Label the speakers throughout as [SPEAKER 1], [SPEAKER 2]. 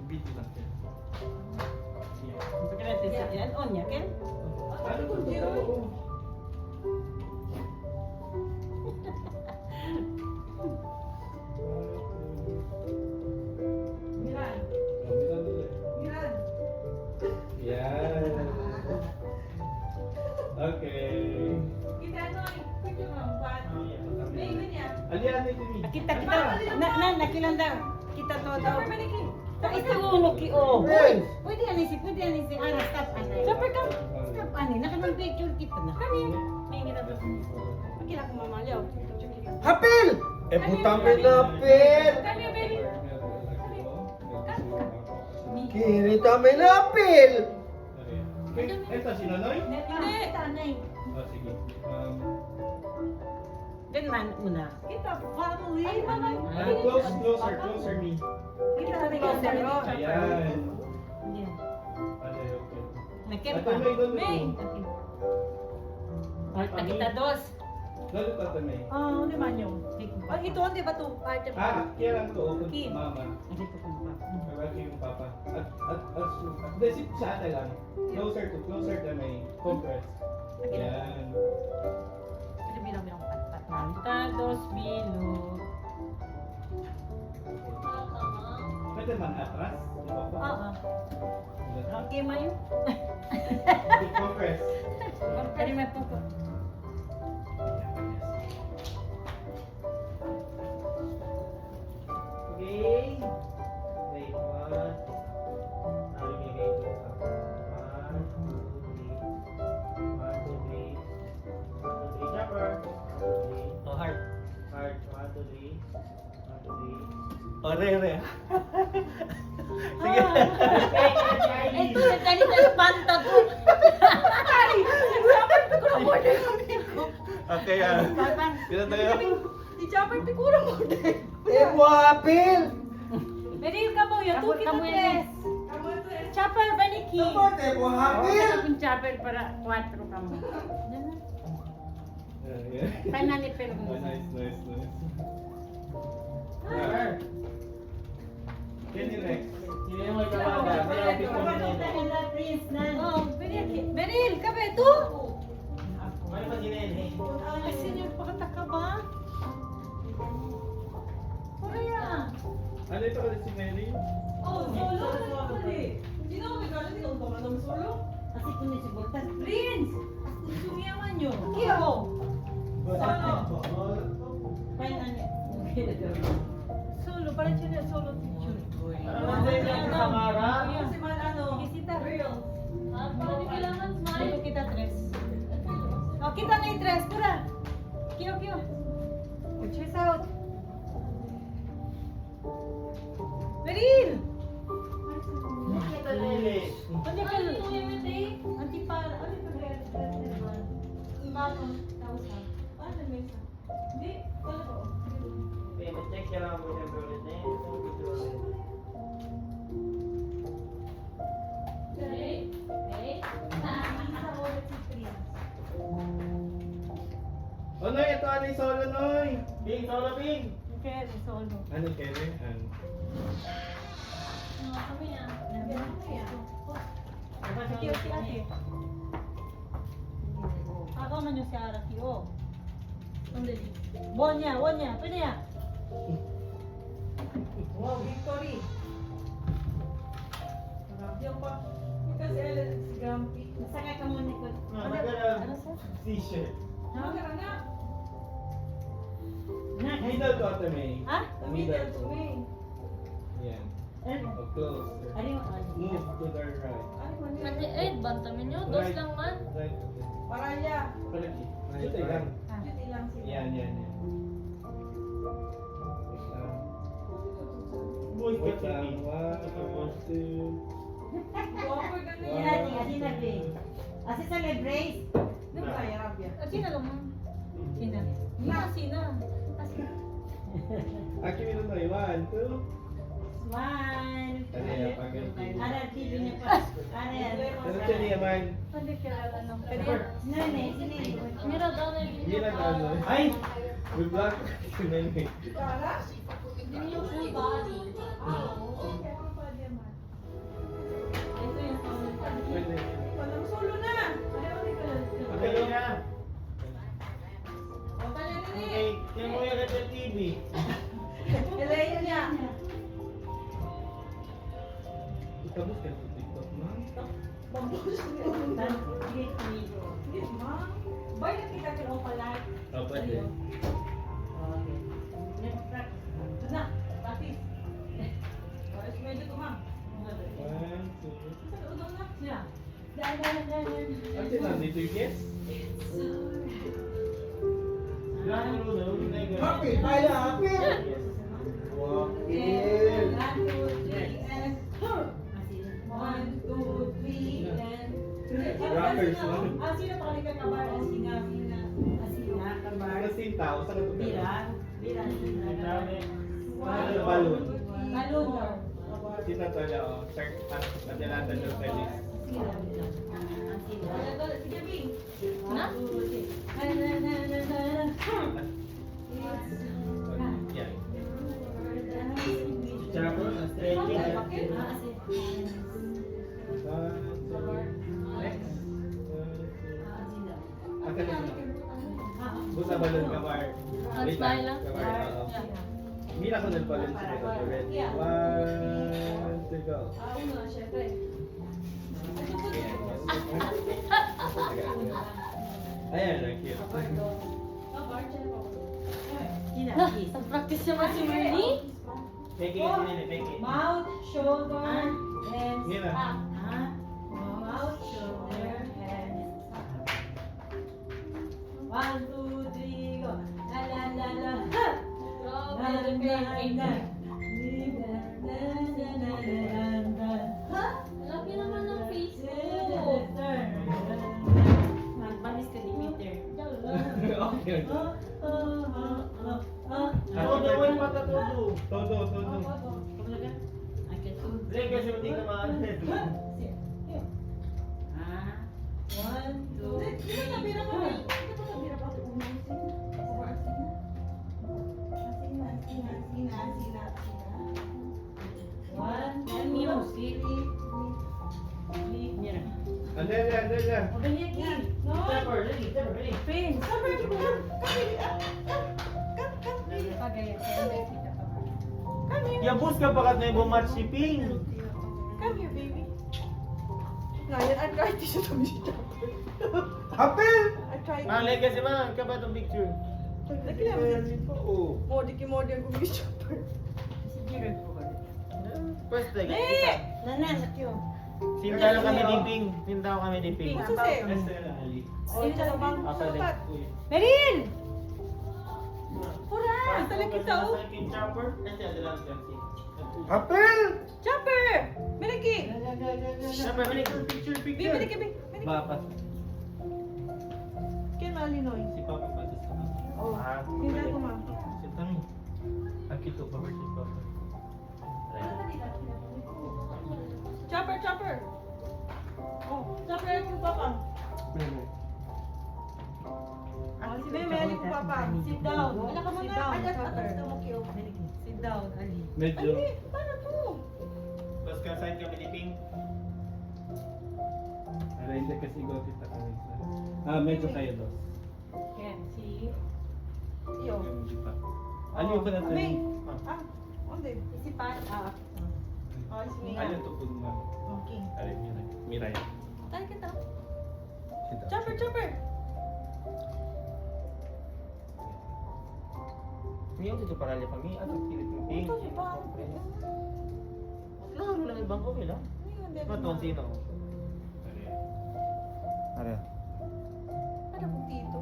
[SPEAKER 1] Video lang siya.
[SPEAKER 2] Pagka natin sa yan, on niya, Ken?
[SPEAKER 1] Ano kung zero?
[SPEAKER 3] Miran. Miran.
[SPEAKER 1] Yan. Okay.
[SPEAKER 3] Kita ano ay picture mo buat. May ganyan.
[SPEAKER 1] Alihan na ito ni.
[SPEAKER 2] Kita, nakilanda. Kita to daw.
[SPEAKER 3] Dapat maniki.
[SPEAKER 2] Ito uno ki o.
[SPEAKER 1] Yes.
[SPEAKER 2] Pwede anisi. Ano, stop anay. Stop ka. Stop anay. Nakamag-picture kita na. Kami. May ginagawa. Makila ko mamalaw.
[SPEAKER 4] Hapil! Eh, putang pinapil!
[SPEAKER 3] Kami baby.
[SPEAKER 4] Kirita may napil!
[SPEAKER 1] Ito si Nonoy?
[SPEAKER 2] Hindi. Tanay.
[SPEAKER 1] Oh, sige.
[SPEAKER 2] Ganman muna.
[SPEAKER 3] Kita family. Ay mama.
[SPEAKER 1] Closer me.
[SPEAKER 3] Kita rin ang dalo.
[SPEAKER 1] Ayan.
[SPEAKER 2] Yan.
[SPEAKER 1] Okay.
[SPEAKER 2] Nakit
[SPEAKER 1] Ate
[SPEAKER 2] pa.
[SPEAKER 1] May, doon
[SPEAKER 3] May.
[SPEAKER 2] Kita dos.
[SPEAKER 1] Lalo Tata May.
[SPEAKER 3] Ah, ano man yun? Ang ito, di ba ito? Parte ba?
[SPEAKER 1] Ah, kaya lang to.
[SPEAKER 3] Kim.
[SPEAKER 1] Mama.
[SPEAKER 2] Nakita ko pa.
[SPEAKER 1] Mabaki yung papa. At sa ate lang. Closer to may compress. Yan.
[SPEAKER 3] Ito bilang pat-pat.
[SPEAKER 2] Kita dos bilo.
[SPEAKER 1] Pwede man atras.
[SPEAKER 3] Oo.
[SPEAKER 2] Okay mayo.
[SPEAKER 1] Compress.
[SPEAKER 2] Kani may puko.
[SPEAKER 4] Okay. Wait, one. Sabi ni Wait. 1, 2, 3. 1, 2, 3. 1, 2, 3. Chopper. 1, 2, 3.
[SPEAKER 2] Oh, heart.
[SPEAKER 4] Heart. 1, 2, 3. 1, 2, 3.
[SPEAKER 2] Oh,
[SPEAKER 4] Re.
[SPEAKER 2] Sige. Ito yung kanina sa panta ko.
[SPEAKER 1] Okay, Pila tayo?
[SPEAKER 3] Di-chopper pikura mo din.
[SPEAKER 4] Eh, buhapil!
[SPEAKER 3] Meril ka mo yun. Tuki to
[SPEAKER 2] Kamu
[SPEAKER 3] tres.
[SPEAKER 2] Chopper ba ni Ki?
[SPEAKER 4] Support eh,
[SPEAKER 2] Okay
[SPEAKER 4] buhapil!
[SPEAKER 2] na kung chopper para 4 ka mo. Kaya ni pero
[SPEAKER 1] Oh, nice. Can you next?
[SPEAKER 4] Sino yung may kamanda? May office ko na nila.
[SPEAKER 3] Oh, Meril ka ba ito?
[SPEAKER 4] Ano ba sinene?
[SPEAKER 3] Ay, senior pakataka ba? Korea.
[SPEAKER 1] Ano ito ulit si Mary?
[SPEAKER 3] Oh, solo na pala. Sino may kala ni kung paano mo solo?
[SPEAKER 2] Kasi kung ni sibutan.
[SPEAKER 3] Prince. Sumiyawan nyo. Kiyo. Solo.
[SPEAKER 2] Kaya na ni.
[SPEAKER 3] Solo, parang siya na solo teacher.
[SPEAKER 4] Ano ba yung Samara?
[SPEAKER 3] Si Man ano?
[SPEAKER 2] Kisita.
[SPEAKER 3] Real.
[SPEAKER 2] Ano kailangan smile? Ito kita tres.
[SPEAKER 3] Oh, kita na yung dress. Pura. Kiyo. Cheers out. Meril!
[SPEAKER 4] Pili.
[SPEAKER 3] Ano ka? Antipala. Ano ka? Ibang tausa. Ano mesa? Hindi. Ano ko?
[SPEAKER 4] Okay, mag-check siya lang po siyempre ulit na yun.
[SPEAKER 1] Oh, Noy, ito ano yung solo, Noy?
[SPEAKER 4] Ping, solo ping!
[SPEAKER 3] Okay, solo.
[SPEAKER 1] Ano, Kevin? Ano?
[SPEAKER 3] Kiyo si ate. Ako man yung si Araki, oh. Sandali. Wonya. Pwede yan. Wow, victory. Yung pa. Kasi si Gampi.
[SPEAKER 2] Masakay ka muna ko.
[SPEAKER 4] Ano
[SPEAKER 2] sa?
[SPEAKER 4] T-shirt.
[SPEAKER 3] Anak.
[SPEAKER 1] Middle to, Ate May.
[SPEAKER 2] Ha?
[SPEAKER 3] Middle to me.
[SPEAKER 1] Yan.
[SPEAKER 2] Ano?
[SPEAKER 1] Oh, close.
[SPEAKER 2] Ano yung ano?
[SPEAKER 1] Move to the right.
[SPEAKER 3] Ano man yun?
[SPEAKER 5] Kasi bantamin nyo, dos lang man.
[SPEAKER 1] Right.
[SPEAKER 3] Paranya.
[SPEAKER 1] Palagi. Ito lang.
[SPEAKER 3] Cute lang sila.
[SPEAKER 1] Yan.
[SPEAKER 4] Boy,
[SPEAKER 1] Wait
[SPEAKER 4] ka
[SPEAKER 1] lang. 1, 2.
[SPEAKER 3] Guwapo ka na
[SPEAKER 2] Hindi
[SPEAKER 3] yan.
[SPEAKER 2] natin, kasi nabi. Kasi sa brace.
[SPEAKER 3] Ano ba, Arabia?
[SPEAKER 5] Sino naman?
[SPEAKER 2] Sina?
[SPEAKER 3] Sina.
[SPEAKER 1] Actually, ito Noy. 1, 2.
[SPEAKER 2] One.
[SPEAKER 1] Ano yan? Pag-ganti.
[SPEAKER 2] Ada TV niya pa. Ano yan?
[SPEAKER 1] Ano siya niya, man?
[SPEAKER 5] Hindi kilala ng
[SPEAKER 3] Pwede yan.
[SPEAKER 2] Nene, sini.
[SPEAKER 5] Mira daw na
[SPEAKER 1] Hindi na ano.
[SPEAKER 4] Ay!
[SPEAKER 1] With black.
[SPEAKER 5] Hindi yung full body. Ito yung full body.
[SPEAKER 1] Pwede.
[SPEAKER 2] Walang solo na.
[SPEAKER 4] Okay na.
[SPEAKER 2] O, kanya na ni.
[SPEAKER 4] Okay, tingnan mo yung Red TV.
[SPEAKER 2] Elaine niya.
[SPEAKER 1] Itabos ka sa TikTok, ma'am.
[SPEAKER 2] Bambus. Boy, nakita ka ng palay.
[SPEAKER 1] Oh, pwede.
[SPEAKER 2] Okay. Ito na. Practice. Is ready to ma'am.
[SPEAKER 1] 1, 2.
[SPEAKER 2] Sa udong na. Siya.
[SPEAKER 1] Actually, nandito yung kiss.
[SPEAKER 4] Lang ulo,
[SPEAKER 1] Happy! Tayo happy! Wow.
[SPEAKER 2] And 1, 2, 3, and 1, 2, 3, and
[SPEAKER 1] Rockers, no?
[SPEAKER 2] Sino pakalikan kabar? Asina kabar.
[SPEAKER 1] Kasi yung tao, saan ito?
[SPEAKER 2] Bilang.
[SPEAKER 4] Dami.
[SPEAKER 1] Ano, balon?
[SPEAKER 2] Balon.
[SPEAKER 1] Sino to na, oh. Sir, nadelata nyo sa list.
[SPEAKER 2] Sige, Bing.
[SPEAKER 5] Na?
[SPEAKER 1] Yan.
[SPEAKER 4] Chapter, stretching.
[SPEAKER 1] Next. Akan na sila. Busa balon ka, Mar.
[SPEAKER 5] Ang smile lang?
[SPEAKER 1] Kamar, oo. Hindi na ako nagbalon sa ito. Ready? 1, 2, go.
[SPEAKER 2] Una, syempre.
[SPEAKER 1] Ayan, ang cute.
[SPEAKER 5] Nag-practice naman si Merly.
[SPEAKER 4] Peke, hindi, peke.
[SPEAKER 2] Mouth, shoulder, hands,
[SPEAKER 1] Mira.
[SPEAKER 2] up. Mouth, shoulder, hands, up. 1, 2, 3, go. La la la la. Ha!
[SPEAKER 5] Grabe, the pain.
[SPEAKER 2] Ha?
[SPEAKER 5] Laki naman ng face mo.
[SPEAKER 2] Nagbalis ka ni Peter.
[SPEAKER 1] Okay.
[SPEAKER 4] Todo mo yung mata todo.
[SPEAKER 1] Todo.
[SPEAKER 4] Hindi, kasi hindi ka maalit.
[SPEAKER 2] 1, 2, 1, music.
[SPEAKER 1] Andyan.
[SPEAKER 4] Stepper, ready, ready. Yabus ka bakat na yung bumatch si Ping.
[SPEAKER 2] Come here, baby. Ngayon, I tried to shoot him.
[SPEAKER 1] Apel!
[SPEAKER 2] I tried.
[SPEAKER 4] Ah, legacy man, ka ba itong picture?
[SPEAKER 2] Lagi naman.
[SPEAKER 1] Oo.
[SPEAKER 2] Modi ang gumishopper.
[SPEAKER 4] First like,
[SPEAKER 2] Nana, sakyo.
[SPEAKER 4] sinta lang kami ni Ping. Sinta ko kami ni Ping.
[SPEAKER 2] Ito si.
[SPEAKER 1] Basta na, Ali.
[SPEAKER 2] Oh, ito lang bang
[SPEAKER 4] Apa din?
[SPEAKER 1] Uy.
[SPEAKER 2] Merin! Pura! Talaga kita oh.
[SPEAKER 4] Chopper? Kasi adalang kasi.
[SPEAKER 1] Apel!
[SPEAKER 2] Chopper! Meliki!
[SPEAKER 4] Chopper, picture.
[SPEAKER 2] Bi, Meliki, Bi.
[SPEAKER 1] Papa.
[SPEAKER 2] Kaya malinoy.
[SPEAKER 1] Si Papa pa sa mga.
[SPEAKER 2] Oh.
[SPEAKER 4] Ah,
[SPEAKER 2] Hindi ako ma.
[SPEAKER 1] Si Tami. Akito pa ba si Papa?
[SPEAKER 2] Chopper! Oh, chopper yung papa. Si Meme, ali ko papa. Sit down. Wala ka muna. Sit down, Ali.
[SPEAKER 1] Medyo.
[SPEAKER 2] Ali, paano to?
[SPEAKER 4] Tapos ka-sign kami ni Ping.
[SPEAKER 1] Ala, hindi kasi go kita kami sa. Medyo kayo dos.
[SPEAKER 2] Ken, si... Iyo.
[SPEAKER 1] Hindi pa. Aliw ko na to.
[SPEAKER 2] Ming. Onde? Si Pat. Oh, si Ming.
[SPEAKER 1] Aliw to po naman.
[SPEAKER 2] Okay.
[SPEAKER 1] Aliw Miray.
[SPEAKER 2] Tali kita.
[SPEAKER 1] Kita.
[SPEAKER 2] Chopper!
[SPEAKER 4] Ngayon dito para liya kami. At ang kilit ng Ping.
[SPEAKER 2] Ito si Pat.
[SPEAKER 4] Ano lang ibang ko lang. Matuan sino? Are.
[SPEAKER 2] Ano kung dito?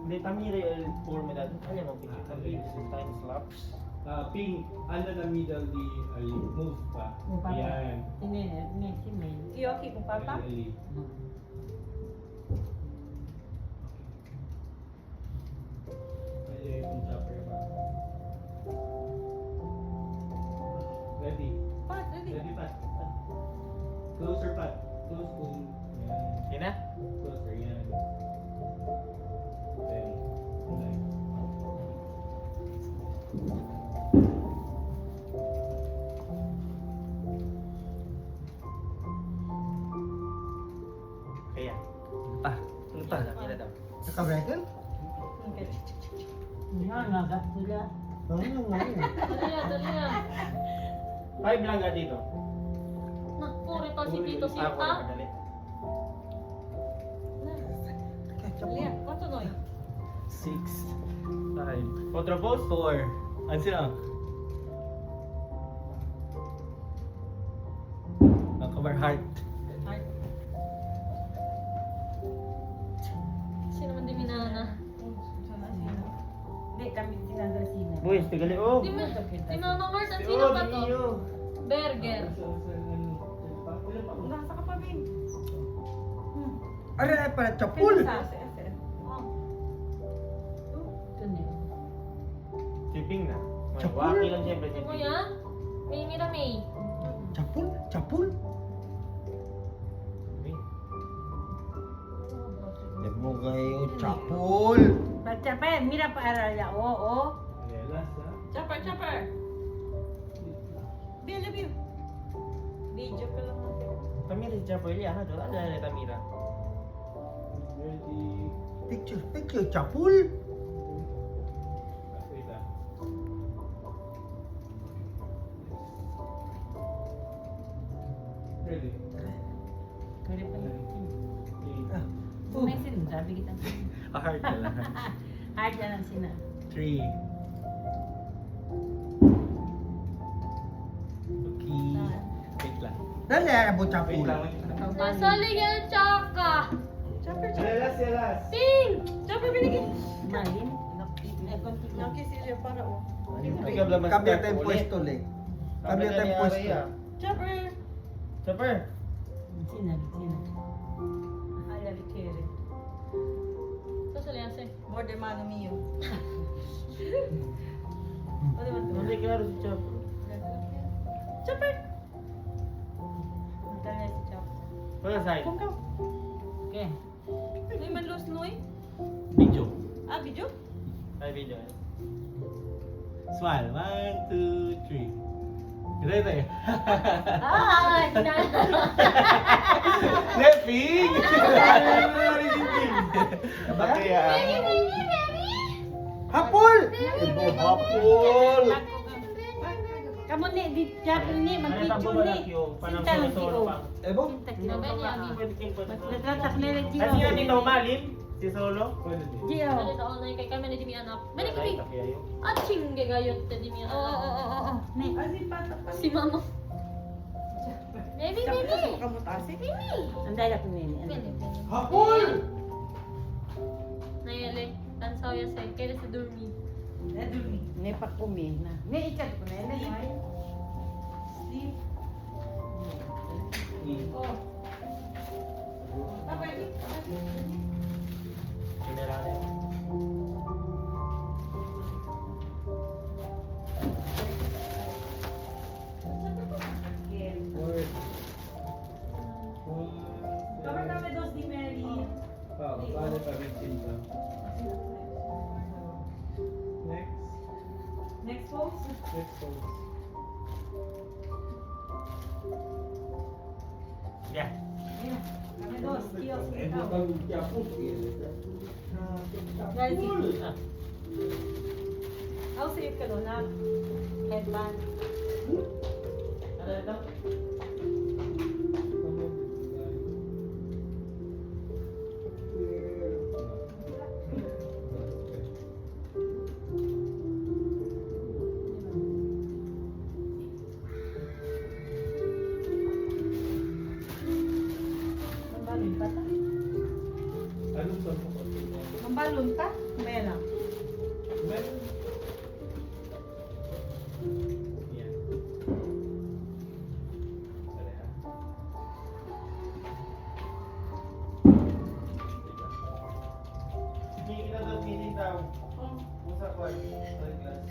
[SPEAKER 4] Hindi, kami real formula. Alam mo, picture kami. Time lapse.
[SPEAKER 1] Ping, under the middle di Ali. Move pa. Yan.
[SPEAKER 2] Si Ming. Iyo, okay kung papa?
[SPEAKER 1] Ali. Ayun, yung chopper pa. Ready?
[SPEAKER 2] Pat, ready?
[SPEAKER 1] Ready, Pat? Closer, Pat. Close kung... Yan.
[SPEAKER 4] Sina?
[SPEAKER 1] Closer, yan. Ready. Okay.
[SPEAKER 6] Naka-record?
[SPEAKER 3] Okay.
[SPEAKER 2] Nga, sila.
[SPEAKER 6] Oo nga nga.
[SPEAKER 5] Dali na.
[SPEAKER 4] 5 lang ka dito.
[SPEAKER 5] Nakpuri pa si Tito
[SPEAKER 4] Ako
[SPEAKER 5] Sita.
[SPEAKER 4] na kadali.
[SPEAKER 3] Lian, kwanto noy?
[SPEAKER 1] 6, 5,
[SPEAKER 4] Otro post?
[SPEAKER 1] 4. Ano sila? Ang cover heart.
[SPEAKER 5] Sino man di minana?
[SPEAKER 2] Hindi, kami sinadra sina.
[SPEAKER 4] Boys, tigali oh.
[SPEAKER 5] Di Mama Mars, at
[SPEAKER 4] Si
[SPEAKER 5] sino
[SPEAKER 4] Oh,
[SPEAKER 5] pa
[SPEAKER 4] di
[SPEAKER 5] to?
[SPEAKER 4] iyo.
[SPEAKER 5] Burger.
[SPEAKER 3] Nasa ka pa, Bin.
[SPEAKER 6] Ano na pala, chapul?
[SPEAKER 4] Shipping na.
[SPEAKER 6] Chapul?
[SPEAKER 4] Waki lang siyempre
[SPEAKER 5] Si
[SPEAKER 4] shipping.
[SPEAKER 5] Kuya? May Mira May.
[SPEAKER 6] Chapul? Chapul? Yan mo kayo, chapul!
[SPEAKER 2] Baca pa, mira pa aral ya. Oo.
[SPEAKER 1] Last ha?
[SPEAKER 3] Chopper. Bin, love you. Video ka lang natin.
[SPEAKER 4] Tamira si Chapel, ano doon? Ano na Tamira?
[SPEAKER 1] Ready.
[SPEAKER 6] Picture, chapul!
[SPEAKER 1] Wait ah. Ready.
[SPEAKER 2] Kaya pa yun.
[SPEAKER 6] Ah,
[SPEAKER 2] May sin, sabi kita.
[SPEAKER 1] A heart na lang.
[SPEAKER 2] Hard na lang sina.
[SPEAKER 1] 3. Okay. Wait lang.
[SPEAKER 6] Dali, ano mo
[SPEAKER 1] Wait
[SPEAKER 6] chapul?
[SPEAKER 1] lang. Wait lang.
[SPEAKER 5] Nasa ligan tsaka.
[SPEAKER 3] Chopper.
[SPEAKER 1] Last.
[SPEAKER 5] Pink!
[SPEAKER 3] Chopper, binigay.
[SPEAKER 2] Malin. Ay, konti lang.
[SPEAKER 3] Nakisilya para oh.
[SPEAKER 6] Cambia tayong pwesto, le. Cambia tayong pwesto.
[SPEAKER 3] Chopper.
[SPEAKER 4] Chopper!
[SPEAKER 2] Sina.
[SPEAKER 3] Hala, likere.
[SPEAKER 5] Ito sa liase.
[SPEAKER 3] More de mano mio.
[SPEAKER 4] Hindi klaro si Chopper.
[SPEAKER 3] Chopper.
[SPEAKER 2] Punta na si Chop.
[SPEAKER 4] Wala side.
[SPEAKER 3] Kung ka.
[SPEAKER 2] Okay.
[SPEAKER 3] Noy man los noy.
[SPEAKER 1] Video.
[SPEAKER 3] Ah, video?
[SPEAKER 4] Ay, video.
[SPEAKER 1] Smile. 1, 2, 3. Ready?
[SPEAKER 5] Ah!
[SPEAKER 1] Leping! Okay,
[SPEAKER 6] Hapul!
[SPEAKER 1] Hapol!
[SPEAKER 2] Kamu ni di chapel ni
[SPEAKER 4] Ano
[SPEAKER 2] mag-picture
[SPEAKER 4] tabo na
[SPEAKER 2] ni.
[SPEAKER 4] kyo? Panang
[SPEAKER 2] Sinta lang si
[SPEAKER 4] solo-solo
[SPEAKER 2] O.
[SPEAKER 4] pa.
[SPEAKER 6] Ebo?
[SPEAKER 2] Sinta si O.
[SPEAKER 5] Naman yami.
[SPEAKER 2] Natratak na lang si O.
[SPEAKER 4] Kasi nga dito umalim, si Solo.
[SPEAKER 1] Pwede din.
[SPEAKER 2] Si O.
[SPEAKER 5] Ano sa online kay kami na di mi anak. Mani
[SPEAKER 4] Ay,
[SPEAKER 5] kibi.
[SPEAKER 4] takiyayo.
[SPEAKER 5] Aching gagayon te di mi
[SPEAKER 2] Oo, oo,
[SPEAKER 5] anak.
[SPEAKER 2] oo, oo. Ni.
[SPEAKER 3] Asin pata pa.
[SPEAKER 5] Si Mama. Baby,
[SPEAKER 3] Chopper,
[SPEAKER 5] baby.
[SPEAKER 3] sa kamutasi.
[SPEAKER 2] Anday na ko ni.
[SPEAKER 1] Hapol!
[SPEAKER 5] Nayele. Tansaw ya say. Kaya sa durmi.
[SPEAKER 2] Ni pa kumi na. Ni ikat ko na. Ni.
[SPEAKER 3] Sleep. Oh. Tapos,
[SPEAKER 4] Generale.
[SPEAKER 1] Word.
[SPEAKER 3] Cover kami dos di Mary.
[SPEAKER 1] Paano pa rin cinta? Next.
[SPEAKER 3] Next pose.
[SPEAKER 1] Next pose.
[SPEAKER 4] Yeah.
[SPEAKER 3] Ayan. Kami dos. Kiyos.
[SPEAKER 1] Eh,
[SPEAKER 3] Ikaw.
[SPEAKER 1] kami kapos.
[SPEAKER 3] Guys, I'll see you ka doon na. Headband.
[SPEAKER 4] Ano ito?
[SPEAKER 3] Mambalon pa ta?
[SPEAKER 1] Anong sa mo?
[SPEAKER 3] Mambalon pa? Maya lang.
[SPEAKER 1] Meron. Yan. Pareha.
[SPEAKER 4] Hindi kita doon meeting daw. Usa ko ay class.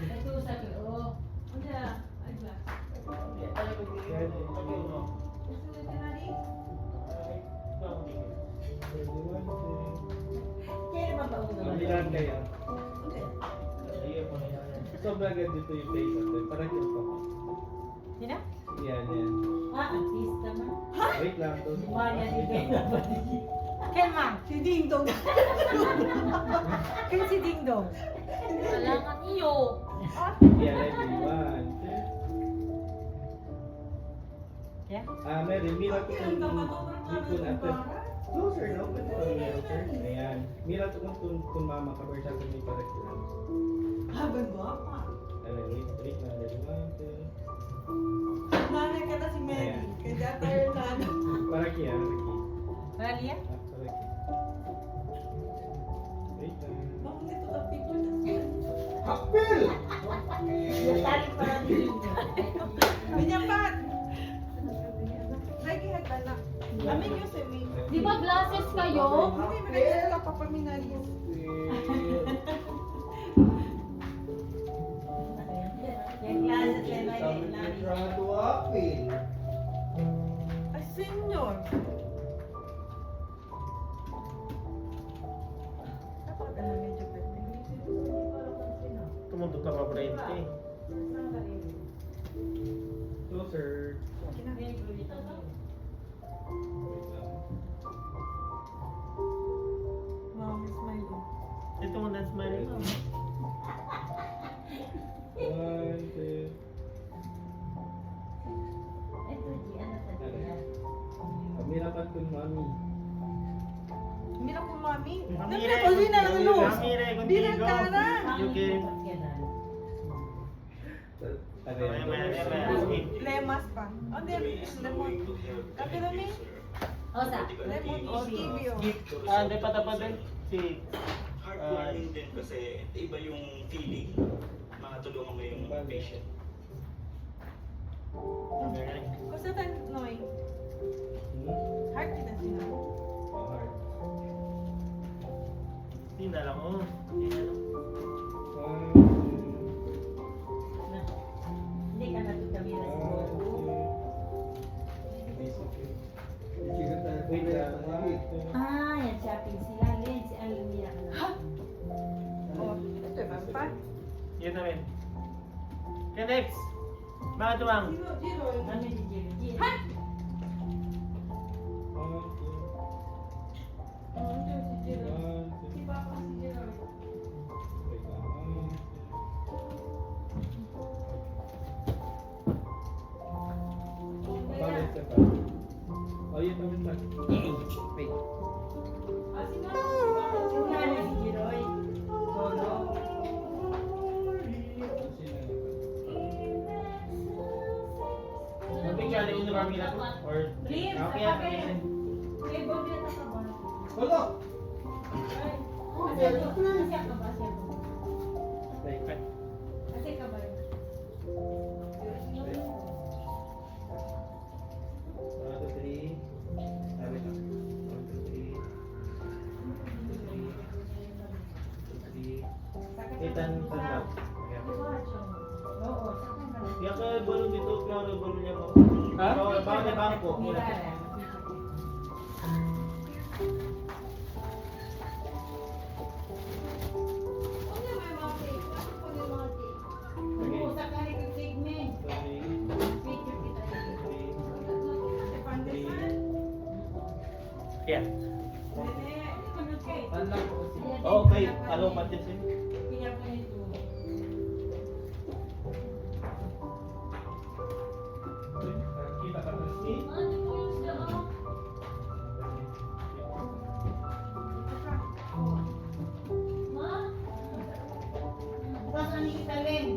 [SPEAKER 5] Ito sa ko.
[SPEAKER 3] Ano na? Ay, ba?
[SPEAKER 4] Hindi, tayo ko
[SPEAKER 1] Yan.
[SPEAKER 4] Okay, no.
[SPEAKER 3] Gusto mo tinari?
[SPEAKER 4] Ito ako dito.
[SPEAKER 3] Kaya ba ba una?
[SPEAKER 1] Mabilan kayo.
[SPEAKER 3] Hindi.
[SPEAKER 4] Ayun po na yan.
[SPEAKER 1] Sobrang ganda dito yung face natin. Parang yung pa.
[SPEAKER 3] Sina?
[SPEAKER 1] Yan, yan.
[SPEAKER 2] Ah, artista man.
[SPEAKER 1] Wait lang.
[SPEAKER 2] Wala di kaya Ken ma, si Ding Dong. Ken si Ding Dong.
[SPEAKER 5] Kailangan iyo.
[SPEAKER 1] Yeah, ready. 1, 2.
[SPEAKER 2] Yeah.
[SPEAKER 1] Mary, mira to kung dito natin. Closer, no? Closer. Ayan. Mira to kung mama ka siya kung may parekulan.
[SPEAKER 2] Habang ba?
[SPEAKER 1] Wait na. Ready? 1, 2.
[SPEAKER 2] Nanay ka na si Mary. Kaya tayo na ano.
[SPEAKER 1] Paraki, paraki.
[SPEAKER 2] Ralia?
[SPEAKER 1] Paraki. Wait na.
[SPEAKER 2] Bakit ito na picture na
[SPEAKER 1] Hakpil!
[SPEAKER 2] Binyapat! Lagi hagdala. Amin yung semi.
[SPEAKER 5] Di ba glasses kayo?
[SPEAKER 2] Hindi, binagdala ka pa minalis. Yung classes ay may Ay, senyor! Dapat na medyo pwede.
[SPEAKER 4] Tumutok ka pa, Brent, eh.
[SPEAKER 1] Closer.
[SPEAKER 2] Wow, smile.
[SPEAKER 4] Ito mo na smile.
[SPEAKER 1] 1, 2. Mira pa kung mami.
[SPEAKER 2] Mira po, mami.
[SPEAKER 4] Amire,
[SPEAKER 2] Nagre, uli na lang ano.
[SPEAKER 4] Amire,
[SPEAKER 2] Di
[SPEAKER 4] contigo.
[SPEAKER 2] lang cara.
[SPEAKER 4] You can...
[SPEAKER 1] Ayan.
[SPEAKER 2] Lemas pa. Oh, di. Lemon. Kape na ni.
[SPEAKER 5] Osa.
[SPEAKER 2] Lemon o stevio.
[SPEAKER 4] Hindi pa tapos din. Si...
[SPEAKER 7] Heartwarming din kasi iba yung feeling. Makatulungan mo yung patient.
[SPEAKER 2] Kasi tayo, Noy. Heart din na sila.
[SPEAKER 4] Hindi na lang, oh. Hindi na lang.
[SPEAKER 2] Hindi ka na kami na
[SPEAKER 1] Wait lang.
[SPEAKER 2] Ah, yan shopping sila. Len, si Almira ka na. Ha? Oh, ito ba pa?
[SPEAKER 4] Yun namin. Okay, next. Mga tuwang.
[SPEAKER 2] Jiro. Ano si Jiro? Ha?
[SPEAKER 1] Oh, yun namin pa.
[SPEAKER 6] Wait.
[SPEAKER 4] Picture, di uno kami na to? Or...
[SPEAKER 2] Please,
[SPEAKER 4] Okay,
[SPEAKER 2] okay.
[SPEAKER 4] okay.
[SPEAKER 2] Okay, Bobby na ka ba?
[SPEAKER 1] Wala!
[SPEAKER 2] Kasi ito na siya ka ba siya?
[SPEAKER 1] Okay.
[SPEAKER 2] Kasi ka ba?
[SPEAKER 1] 1, 2, 3. Sabi ka. 1, 2, 3. 1, 2, 3. Itan sandal.
[SPEAKER 2] Oo, sakang ka na.
[SPEAKER 4] Kaya ka balon dito, klaro balon niya mo.
[SPEAKER 1] Ha?
[SPEAKER 4] Oo, baka na bangko.
[SPEAKER 2] Oo, sakang ka segment. Picture kita dito. Kasi pandesan.
[SPEAKER 4] Yeah.
[SPEAKER 1] Tanlang ko kasi.
[SPEAKER 4] Okay, alo patisin.
[SPEAKER 1] Kita ka na si?
[SPEAKER 5] Ano po yung sila? Ma?
[SPEAKER 2] Saan kita, Len?